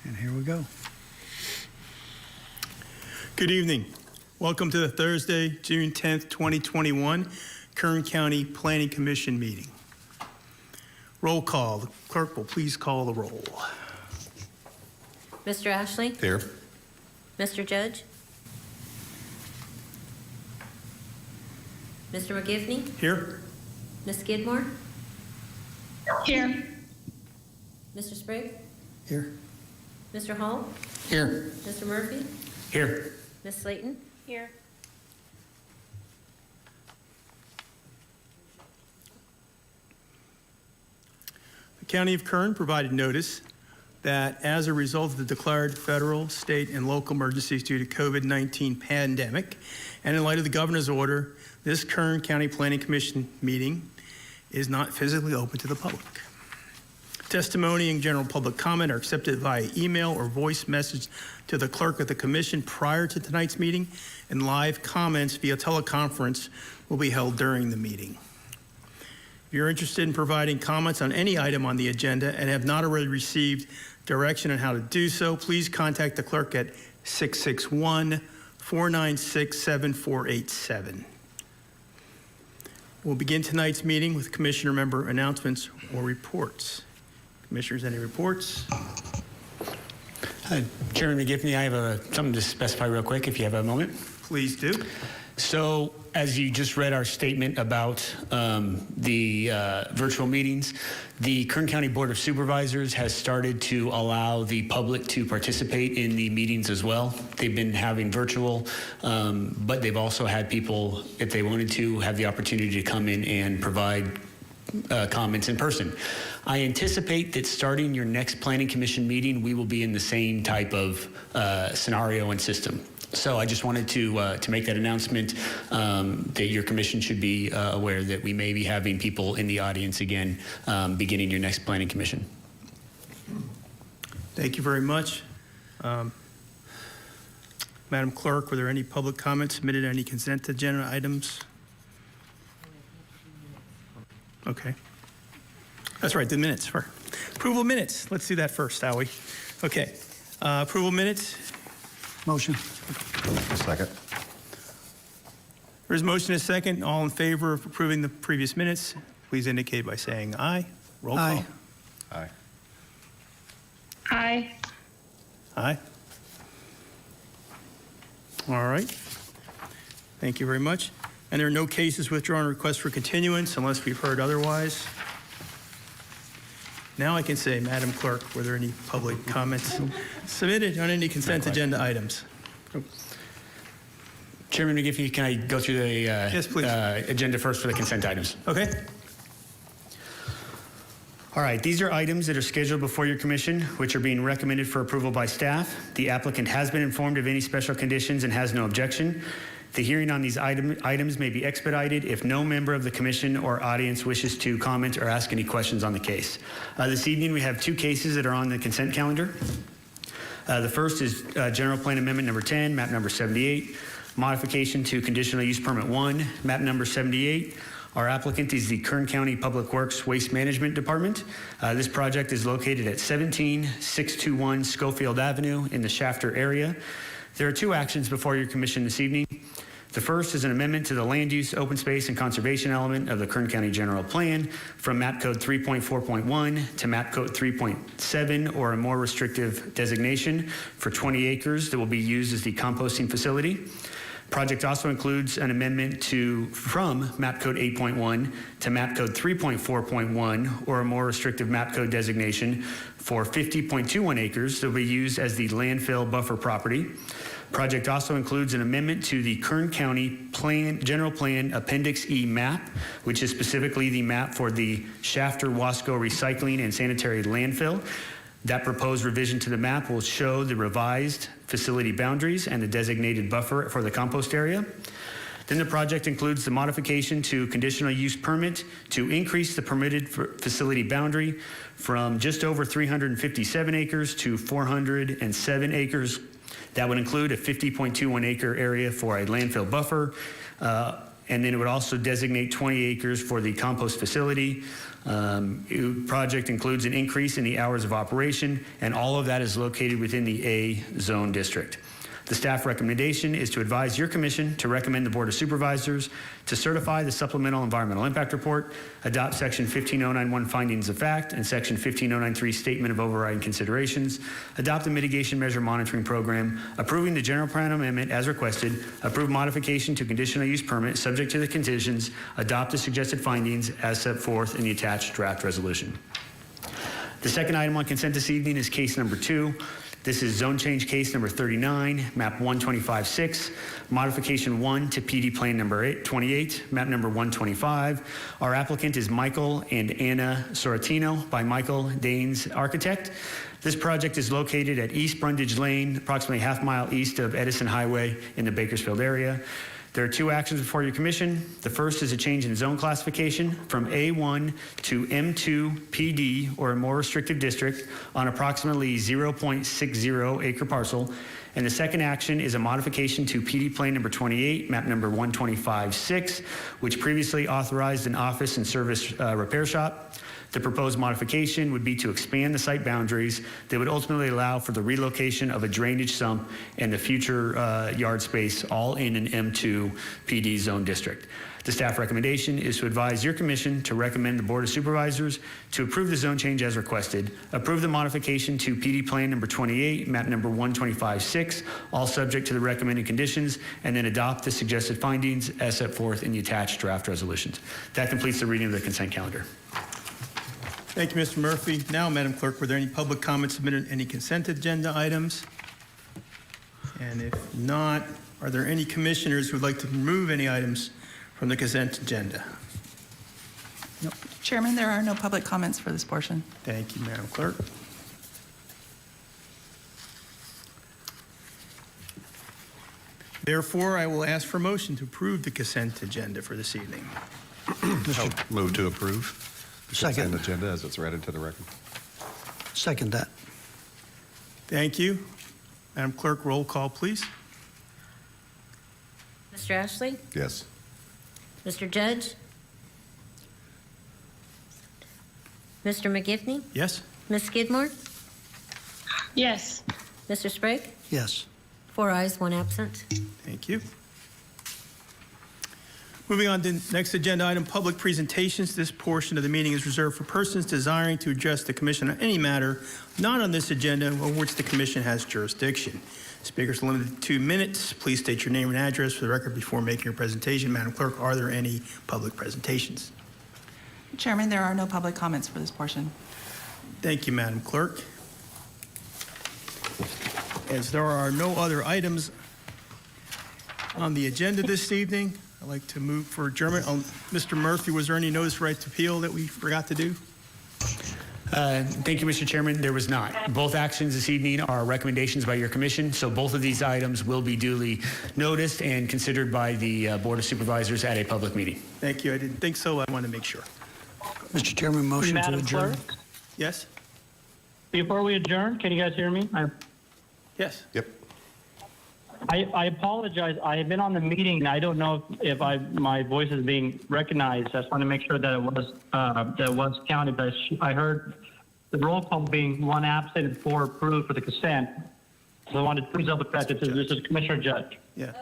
And here we go. Good evening. Welcome to the Thursday, June 10th, 2021, Kern County Planning Commission meeting. Roll call. The clerk will please call the roll. Mr. Ashley? Here. Mr. Judge? Mr. McGivney? Here? Ms. Skidmore? Here. Mr. Sprigg? Here. Mr. Hall? Here. Mr. Murphy? Here. Ms. Slayton? Here. The County of Kern provided notice that as a result of the declared federal, state, and local emergencies due to COVID-19 pandemic, and in light of the governor's order, this Kern County Planning Commission meeting is not physically open to the public. Testimony and general public comment are accepted via email or voice message to the clerk of the commission prior to tonight's meeting, and live comments via teleconference will be held during the meeting. If you're interested in providing comments on any item on the agenda and have not already received direction on how to do so, please contact the clerk at 661-496-7487. We'll begin tonight's meeting with commissioner member announcements or reports. Commissioners, any reports? Chairman McGivney, I have something to specify real quick if you have a moment. Please do. So as you just read our statement about the virtual meetings, the Kern County Board of Supervisors has started to allow the public to participate in the meetings as well. They've been having virtual, but they've also had people, if they wanted to, have the opportunity to come in and provide comments in person. I anticipate that starting your next Planning Commission meeting, we will be in the same type of scenario and system. So I just wanted to make that announcement that your commission should be aware that we may be having people in the audience again beginning your next Planning Commission. Thank you very much. Madam Clerk, were there any public comments submitted on any consent agenda items? Okay. That's right, the minutes. Approval of minutes. Let's do that first, shall we? Okay. Approval of minutes. Motion. Second. There's a motion and a second. All in favor of approving the previous minutes, please indicate by saying aye. Roll call. Aye. Aye. Aye. Aye. All right. Thank you very much. And there are no cases withdrawn or requests for continuance unless we've heard otherwise. Now I can say, Madam Clerk, were there any public comments submitted on any consent agenda items? Chairman McGivney, can I go through the Yes, please. Agenda first for the consent items? Okay. All right, these are items that are scheduled before your commission, which are being recommended for approval by staff. The applicant has been informed of any special conditions and has no objection. The hearing on these items may be expedited if no member of the commission or audience wishes to comment or ask any questions on the case. This evening we have two cases that are on the consent calendar. The first is General Plan Amendment number 10, map number 78, modification to Conditional Use Permit 1, map number 78. Our applicant is the Kern County Public Works Waste Management Department. This project is located at 17621 Schofield Avenue in the Shafter area. There are two actions before your commission this evening. The first is an amendment to the land use, open space, and conservation element of the Kern County General Plan from map code 3.4.1 to map code 3.7, or a more restrictive designation for 20 acres that will be used as the composting facility. Project also includes an amendment from map code 8.1 to map code 3.4.1, or a more restrictive map code designation for 50.21 acres that will be used as the landfill buffer property. Project also includes an amendment to the Kern County General Plan Appendix E map, which is specifically the map for the Shafter Wasco Recycling and Sanitary Landfill. That proposed revision to the map will show the revised facility boundaries and the designated buffer for the compost area. Then the project includes the modification to conditional use permit to increase the permitted facility boundary from just over 357 acres to 407 acres. That would include a 50.21 acre area for a landfill buffer, And then it would also designate 20 acres for the compost facility. Project includes an increase in the hours of operation, and all of that is located within the A zone district. The staff recommendation is to advise your commission to recommend the Board of Supervisors to certify the supplemental environmental impact report, adopt section 15091 findings of fact and section 15093 statement of overriding considerations, adopt the mitigation measure monitoring program, approving the general plan amendment as requested, approve modification to conditional use permit subject to the conditions, adopt the suggested findings as set forth in the attached draft resolution. The second item on consent this evening is case number 2. This is zone change case number 39, map 125-6, modification 1 to PD plan number 28, map number 125. Our applicant is Michael and Anna Sorrentino by Michael Daines Architect. This project is located at East Brundage Lane, approximately half-mile east of Edison Highway in the Bakersfield area. There are 2 actions before your commission. The first is a change in zone classification from A1 to M2 PD, or a more restrictive district, on approximately 0.60 acre parcel. And the second action is a modification to PD plan number 28, map number 125-6, which previously authorized an office and service repair shop. The proposed modification would be to expand the site boundaries that would ultimately allow for the relocation of a drainage sump and the future yard space, all in an M2 PD zone district. The staff recommendation is to advise your commission to recommend the Board of Supervisors to approve the zone change as requested, approve the modification to PD plan number 28, map number 125-6, all subject to the recommended conditions, and then adopt the suggested findings as set forth in the attached draft resolutions. That completes the reading of the consent calendar. Thank you, Mr. Murphy. Now, Madam Clerk, were there any public comments submitted on any consent agenda items? And if not, are there any commissioners who would like to remove any items from the consent agenda? Nope. Chairman, there are no public comments for this portion. Thank you, Madam Clerk. Therefore, I will ask for a motion to approve the consent agenda for this evening. I'll move to approve the Second. consent agenda as it's read into the record. Second that. Thank you. Madam Clerk, roll call, please. Mr. Ashley? Yes. Mr. Judge? Mr. McGivney? Yes? Ms. Skidmore? Yes. Mr. Sprague? Yes. 4 ayes, 1 absent. Thank you. Moving on to the next agenda item, public presentations. This portion of the meeting is reserved for persons desiring to address the commission on any matter not on this agenda over which the commission has jurisdiction. Speakers are limited to 2 minutes. Please state your name and address for the record before making your presentation. Madam Clerk, are there any public presentations? Chairman, there are no public comments for this portion. Thank you, Madam Clerk. As there are no other items on the agenda this evening, I'd like to move for adjournment. Mr. Murphy, was there any notice right to appeal that we forgot to do? Thank you, Mr. Chairman. There was not. Both actions this evening are recommendations by your commission, so both of these items will be duly noticed and considered by the Board of Supervisors at a public meeting. Thank you. I didn't think so. I want to make sure. Mr. Chairman, motion to Madam adjourn. Clerk, Yes? before we adjourn, can you guys hear me? Yes. Yep. I apologize. I have been on the meeting. I don't know if my voice is being recognized. I just want to make sure that it was counted. But I heard the roll call being 1 absent and 4 approved for the consent. So I wanted to please double check that this is Commissioner Judge. Yeah.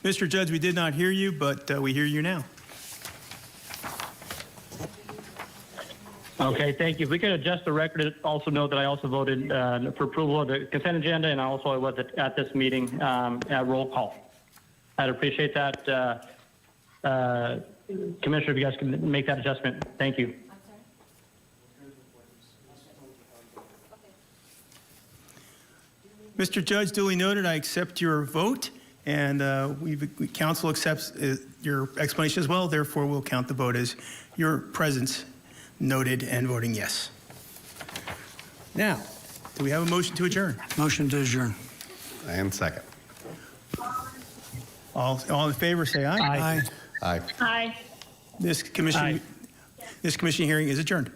Mr. Judge, we did not hear you, but we hear you now. Okay, thank you. If we could adjust the record, also note that I also voted for approval of the consent agenda, and also I was at this meeting at roll call. I'd appreciate that, Commissioner, if you guys can make that adjustment. Thank you. Mr. Judge, duly noted, I accept your vote, and council accepts your explanation as well. Therefore, we'll count the vote as your presence noted and voting yes. Now, do we have a motion to adjourn? Motion to adjourn. And second. All in favor, say aye. Aye. Aye. Aye. This commission hearing is adjourned.